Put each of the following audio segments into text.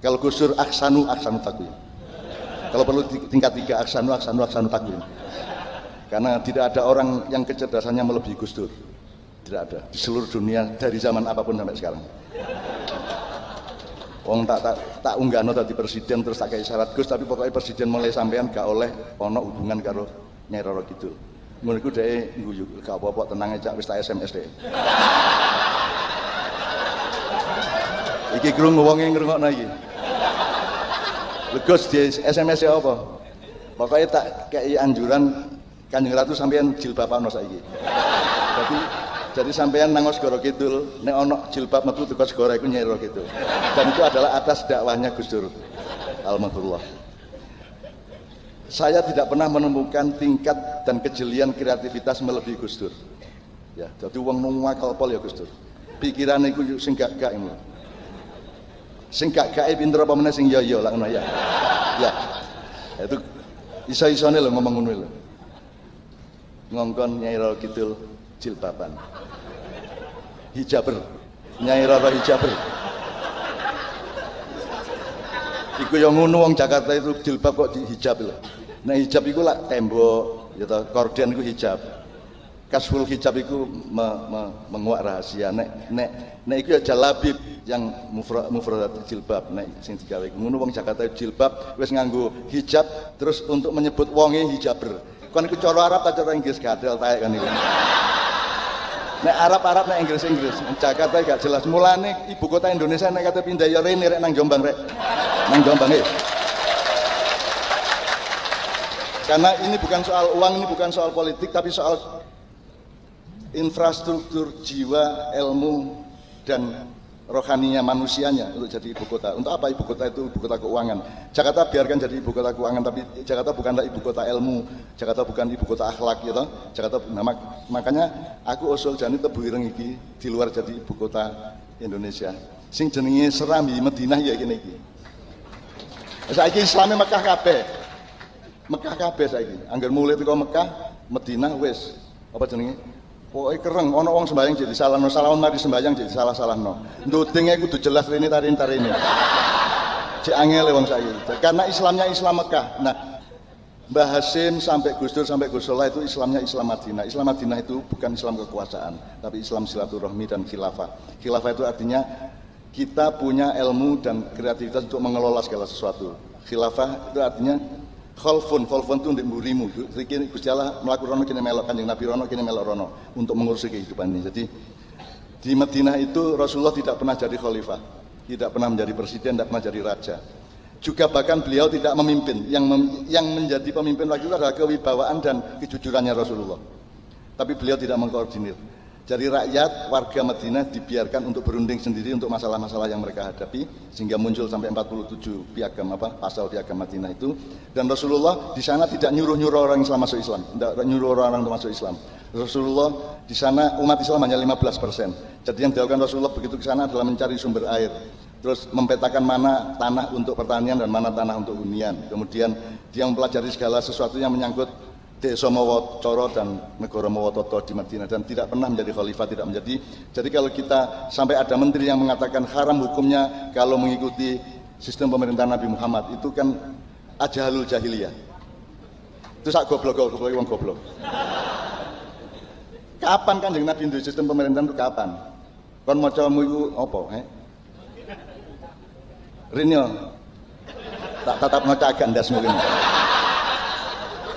Kalau Gus Dur aksanu takwim. Kalau perlu tingkat 3 aksanu takwim. Karena tidak ada orang yang kecerdasannya melebihi Gus Dur. Tidak ada di seluruh dunia dari zaman apapun sampai sekarang. Wong tak unggahno dadi presiden terus tak kei syarat Gus, tapi pokoknya presiden mulai sampean gak oleh ono hubungan karo Nyai Roro Kidul. Ngono iku dhek ngguyu gak apa-apa tenang aja wis tak SMS dhek. Iki krungu wonge ngrungokno iki. Gus di SMS ya apa? Pokoknya tak kei anjuran Kanjeng Ratu sampean jilbaban saiki. Jadi sampean nang Segara Kidul nek ana jilbab metu teko segara iku Nyai Roro Kidul. Dan itu adalah atas dakwahnya Gus Dur almarhum. Saya tidak pernah menemukan tingkat dan kejelian kreativitas melebihi Gus Dur. Ya, jadi wong nuwakal pol ya Gus Dur. Pikirane iku sing gak-gak ngono. Sing gak-gake pinter apa meneh sing yo-yo lah ngono ya. Ya. Itu iso-isone lho ngomong ngono lho. Ngongkon Nyai Roro Kidul jilbaban. Hijaber. Nyai Roro hijaber. Iku yang ngono wong Jakarta itu jilbab kok dihijab lho. Nah hijab iku lak tembok, ya toh korden iku hijab. Kasful hijab iku menguak rahasia. Nek iku ya jalabib yang mufradat jilbab. Nek sing digawe ngono wong Jakarta jilbab wis nganggo hijab terus untuk menyebut wonge hijaber. Kon iku cara Arab ta cara Inggris gadel taek kan iku. Nek Arab nek Inggris. Jakarta gak jelas. Mulane ibu kota Indonesia nek kate pindah ya rene rek nang Jombang rek. Nang Jombang iki. Karena ini bukan soal uang, ini bukan soal politik, tapi soal infrastruktur jiwa, ilmu dan rohaninya manusianya untuk jadi ibu kota. Untuk apa ibu kota itu ibu kota keuangan? Jakarta biarkan jadi ibu kota keuangan, tapi Jakarta bukanlah ibu kota ilmu. Jakarta bukan ibu kota akhlak gitu. Jakarta makanya aku usul jane tebu ireng iki di luar jadi ibu kota Indonesia. Sing jenenge Serambi Madinah ya kene iki. Saiki Islame Mekah kabeh. Mekah kabeh saiki. Angger mulai teko Mekah, Madinah wis apa jenenge? Pokoke kereng ana wong sembayang jadi salahno, salahon mari sembayang jadi salah-salahno. Ndudinge kudu jelas rene tarin-tarine. Cek angel wong saiki. Karena Islamnya Islam Mekah. Nah, Mbah Hasyim sampai Gus Dur sampai Gus Solah itu Islamnya Islam Madinah. Islam Madinah itu bukan Islam kekuasaan, tapi Islam silaturahmi dan khilafah. Khilafah itu artinya kita punya ilmu dan kreativitas untuk mengelola segala sesuatu. Khilafah itu artinya khalfun itu ndek mburimu. Iki Gusti Allah mlaku rono kene melok Kanjeng Nabi rono kene melok rono untuk mengurusi kehidupan ini. Jadi di Madinah itu Rasulullah tidak pernah jadi khalifah, tidak pernah menjadi presiden, tidak pernah jadi raja. Juga bahkan beliau tidak memimpin. Yang menjadi pemimpin waktu itu adalah kewibawaan dan kejujurannya Rasulullah. Tapi beliau tidak mengkoordinir. Jadi rakyat warga Madinah dibiarkan untuk berunding sendiri untuk masalah-masalah yang mereka hadapi sehingga muncul sampai 47 piagam pasal piagam Madinah itu. Dan Rasulullah di sana tidak nyuruh-nyuruh orang Islam masuk Islam, tidak nyuruh orang untuk masuk Islam. Rasulullah di sana umat Islam hanya 15%. Jadi yang dilakukan Rasulullah begitu ke sana adalah mencari sumber air, terus mempetakan mana tanah untuk pertanian dan mana tanah untuk hunian. Kemudian dia mempelajari segala sesuatu yang menyangkut Desa Mawacoro dan Negara Mawatoto di Madinah dan tidak pernah menjadi khalifah, tidak menjadi. Jadi kalau kita sampai ada menteri yang mengatakan haram hukumnya kalau mengikuti sistem pemerintahan Nabi Muhammad, itu kan ajahalul jahiliyah. Itu sak goblok wong goblok. Kapan Kanjeng Nabi untuk sistem pemerintahan itu kapan? Kon macamu iku apa, Rinyo. Tak tatap maca agak ndas mungkin.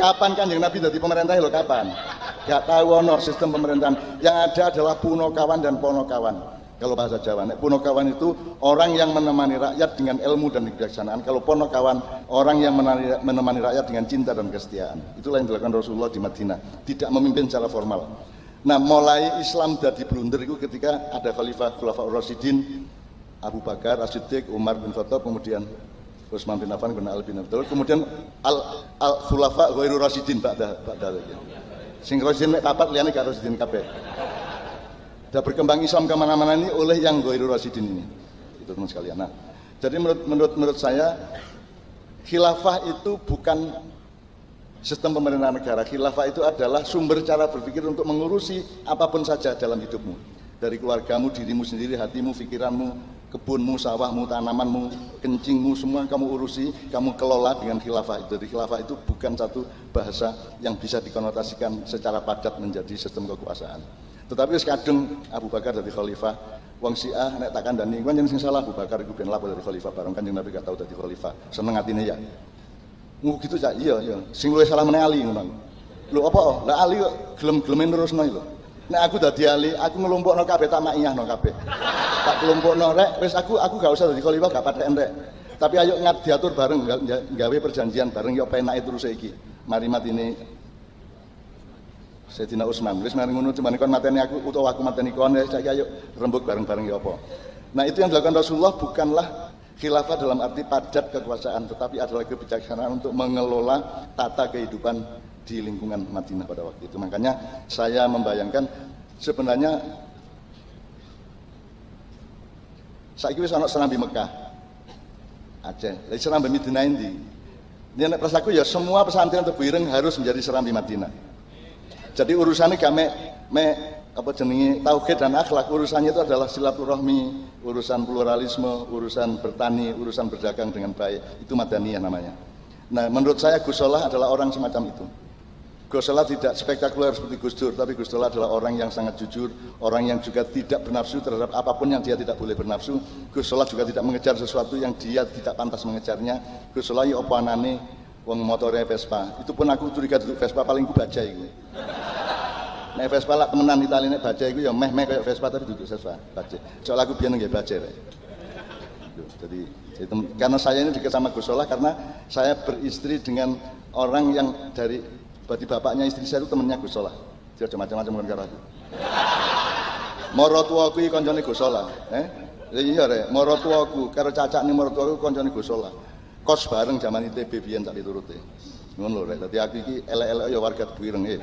Kapan Kanjeng Nabi jadi pemerintah lho kapan? Gak tahu ono sistem pemerintahan. Yang ada adalah punokawan dan ponokawan. Kalau bahasa Jawa, punokawan itu orang yang menemani rakyat dengan ilmu dan kebijaksanaan. Kalau ponokawan orang yang menemani rakyat dengan cinta dan kesetiaan. Itulah yang dilakukan Rasulullah di Madinah. Tidak memimpin secara formal. Nah, mulai Islam jadi blunder itu ketika ada Khulafaur Rasyidin, Abu Bakar, As-Siddiq, Umar bin Khattab, kemudian Utsman bin Affan, Ali bin Abi Thalib, kemudian al-khulafa ghairu rasyidin ba'da lagi. Sing rasyidin nek papat liyane gak rasyidin kabeh. Dan berkembang Islam kemana-mana ini oleh yang ghairu rasyidin ini. Itu teman sekalian. Nah, jadi menurut saya khilafah itu bukan sistem pemerintahan negara. Khilafah itu adalah sumber cara berpikir untuk mengurusi apapun saja dalam hidupmu. Dari keluargamu, dirimu sendiri, hatimu, pikiranmu, kebunmu, sawahmu, tanamanmu, kencingmu, semua kamu urusi, kamu kelola dengan khilafah itu. Jadi khilafah itu bukan satu bahasa yang bisa dikonotasikan secara padat menjadi sistem kekuasaan. Tetapi kadung Abu Bakar dari khalifah, wong Syiah nek tak kandhani kan sing salah Abu Bakar iku ben lapo dari khalifah bareng Kanjeng Nabi gak tau dadi khalifah. Seneng atine ya. Gitu cak, iya. Sing luwih salah meneh Ali ngono. Lho apa? Lah Ali kok gelem-geleme nerusno lho. Nek aku dadi Ali, aku ngelompokno kabeh tak maiyahno kabeh. Tak kelompokno rek, wis aku gak usah dadi khalifah gak patheken rek. Tapi ayo ngat diatur bareng gawe perjanjian bareng yo penake terus iki. Mari matine Sayyidina Utsman. Wis mari ngono cuman kon mateni aku utawa aku mateni kon ya saiki ayo rembug bareng-bareng ya apa. Nah, itu yang dilakukan Rasulullah bukanlah khilafah dalam arti padat kekuasaan, tetapi adalah kebijaksanaan untuk mengelola tata kehidupan di lingkungan Madinah pada waktu itu. Makanya saya membayangkan sebenarnya saiki wis ana serambi Mekah, Aceh. Lah serambi Madinah ini. Ini nek prasaku ya semua pesantren Tebu Ireng harus menjadi serambi Madinah. Jadi urusannya gak apa jenenge tauhid dan akhlak, urusannya itu adalah silaturahmi, urusan pluralisme, urusan bertani, urusan berdagang dengan baik. Itu Madaniyah namanya. Nah, menurut saya Gus Solah adalah orang semacam itu. Gus Solah tidak spektakuler seperti Gus Dur, tapi Gus Solah adalah orang yang sangat jujur, orang yang juga tidak bernafsu terhadap apapun yang dia tidak boleh bernafsu. Gus Solah juga tidak mengejar sesuatu yang dia tidak pantas mengejarnya. Gus Solah ya apa anane wong motore Vespa. Itu pun aku curiga duduk Vespa paling ku baja iku. Nek Vespa lak temenan Italine baja iku ya meh-meh kayak Vespa tapi duduk Vespa baja. Soal aku biyen nggih baja rek. Jadi karena saya ini dekat sama Gus Solah karena saya beristri dengan orang yang dari berarti bapaknya istri saya itu temennya Gus Solah. Dia macam-macam kan karo aku. Moro tuaku iki kancane Gus Solah, iya rek, moro tuaku karo cacakne moro tuaku kancane Gus Solah. Kos bareng zaman ITB biyen tak diturute. Ngono lho rek. Dadi aku iki elek-elek ya warga Tebu Ireng nggih.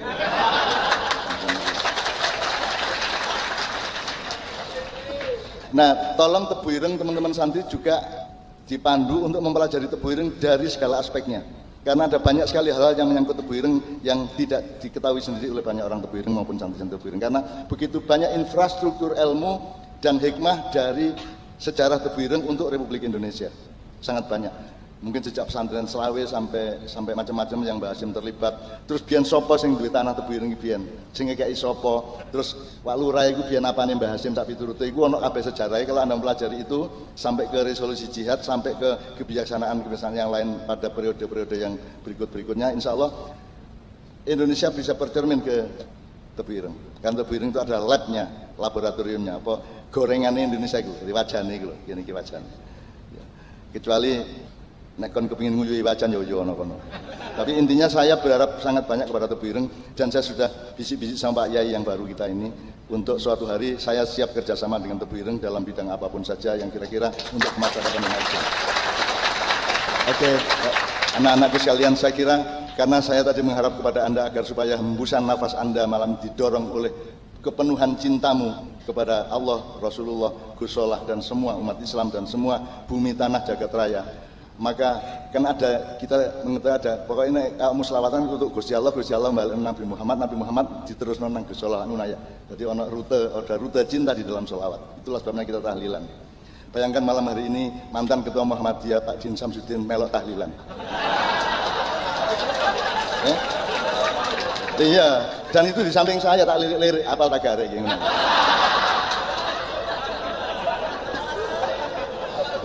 Nah, tolong Tebu Ireng teman-teman santri juga dipandu untuk mempelajari Tebu Ireng dari segala aspeknya. Karena ada banyak sekali hal-hal yang menyangkut Tebu Ireng yang tidak diketahui sendiri oleh banyak orang Tebu Ireng maupun santri-santri Tebu Ireng. Karena begitu banyak infrastruktur ilmu dan hikmah dari sejarah Tebu Ireng untuk Republik Indonesia. Sangat banyak. Mungkin sejak pesantren Selawe sampai macam-macam yang Mbah Hasyim terlibat. Terus biyen sapa sing duwe tanah Tebu Ireng iki biyen? Sing ngekeki sapa? Terus Pak Lurah iku biyen apane Mbah Hasyim tak piturute iku ana kabeh sejarahnya. Kalau Anda pelajari itu sampai ke resolusi jihad, sampai ke kebijaksanaan yang lain pada periode-periode yang berikutnya, insya Allah Indonesia bisa bercermin ke Tebu Ireng. Kan Tebu Ireng itu adalah labnya, laboratoriumnya, apa gorengannya Indonesia itu, dari wajahnya itu loh, ini wajahnya. Ya. Kecuali nek kon kepingin nguyuhi wajan ya ono kono. Tapi intinya saya berharap sangat banyak kepada Tebu Ireng dan saya sudah bisik-bisik sama Pak Yai yang baru kita ini untuk suatu hari saya siap kerjasama dengan Tebu Ireng dalam bidang apapun saja yang kira-kira untuk kemaslahatan Indonesia. Oke, anak-anakku sekalian, saya kira karena saya tadi mengharap kepada Anda agar supaya hembusan nafas Anda malam didorong oleh kepenuhan cintamu kepada Allah, Rasulullah, Gus Solah dan semua umat Islam dan semua bumi tanah jagat raya. Maka kan ada kita mengetahui ada pokoknya kamu selawatan untuk Gusti Allah balik Nabi Muhammad diterusno nang Gus Solah ngono ya. Jadi ada rute cinta di dalam selawat. Itulah sebabnya kita tahlilan. Bayangkan malam hari ini mantan ketua Muhammadiyah Pak Din Samsudin melok tahlilan. Iya, dan itu di samping saya tak lirik-lirik apal tagare gitu.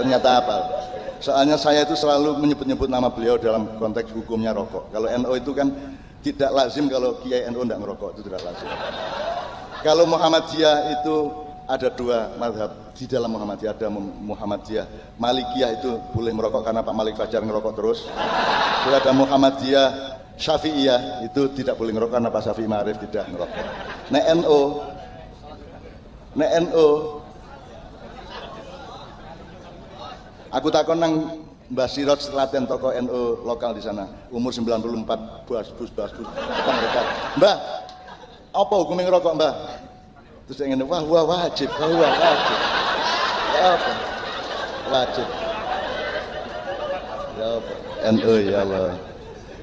Ternyata apal. Soalnya saya itu selalu menyebut-nyebut nama beliau dalam konteks hukumnya rokok. Kalau NU itu kan tidak lazim kalau Kiai NU tidak merokok, itu tidak lazim. Kalau Muhammadiyah itu ada dua mazhab di dalam Muhammadiyah, ada Muhammadiyah Malikiyah itu boleh merokok karena Pak Malik Fajar ngerokok terus. Terus ada Muhammadiyah Syafi'iyah itu tidak boleh ngerokok karena Pak Syafi'i Ma'arif tidak ngerokok. Nek NU aku takon nang Mbah Sirot Selaten tokoh NU lokal di sana, umur 94, bas. Mbah, apa hukumnya ngerokok, Mbah? Terus dia ngene, wah wajib. Ya apa? Wajib. Ya apa? NU ya Allah.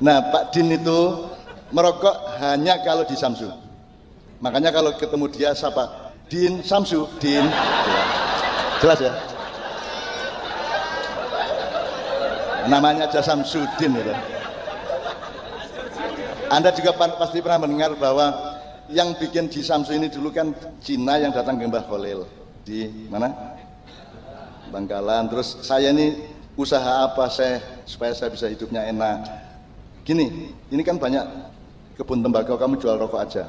Nah, Pak Din itu merokok hanya kalau di Samsu. Makanya kalau ketemu dia siapa? Din Samsu, Din. Jelas ya? Namanya aja Samsudin gitu. Anda juga pasti pernah mendengar bahwa yang bikin di Samsu ini dulu kan Cina yang datang ke Mbah Khalil di mana? Bangkalan. Terus saya ini usaha apa supaya saya bisa hidupnya enak. Gini, ini kan banyak kebun tembakau, kamu jual rokok aja,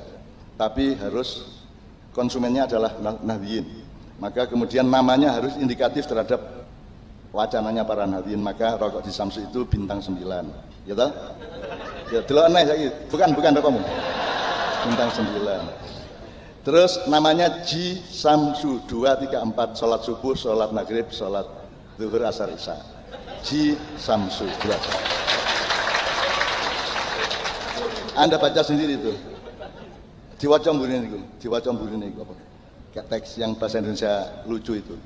tapi harus konsumennya adalah Nahdliyin. Maka kemudian namanya harus indikatif terhadap wacananya para Nahdliyin. Maka rokok di Samsu itu bintang 9, gitu? Ya, delok aneh saiki. Bukan rokokmu. Bintang 9. Terus namanya Ji Samsu 2, 3, 4, sholat subuh, sholat maghrib, sholat zuhur, asar, isya. Ji Samsu 2. Anda baca sendiri itu. Diwaca mburine niku, apa? Kayak teks yang bahasa Indonesia lucu itu.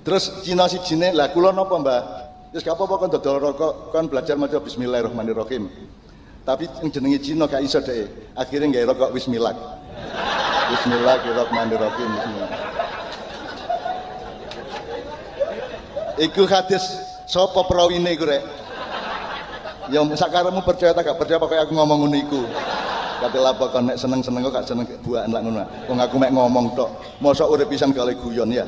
Terus Cina sijine, lah kula napa, Mbah? Wis gak apa-apa kon dodol rokok, kon belajar maca bismillahirrahmanirrahim. Tapi yang jenenge Cina gak iso dhek. Akhire nggawe rokok bismillah. Bismillahirrahmanirrahim. Iku hadis sapa prawine iku rek? Ya sakaremu percaya tak gak percaya pokoke aku ngomong ngono iku. Kate lapo kon nek seneng-seneng kok gak seneng buakan lak ngono. Wong aku mek ngomong tok. Mosok urip pisan kali guyon ya.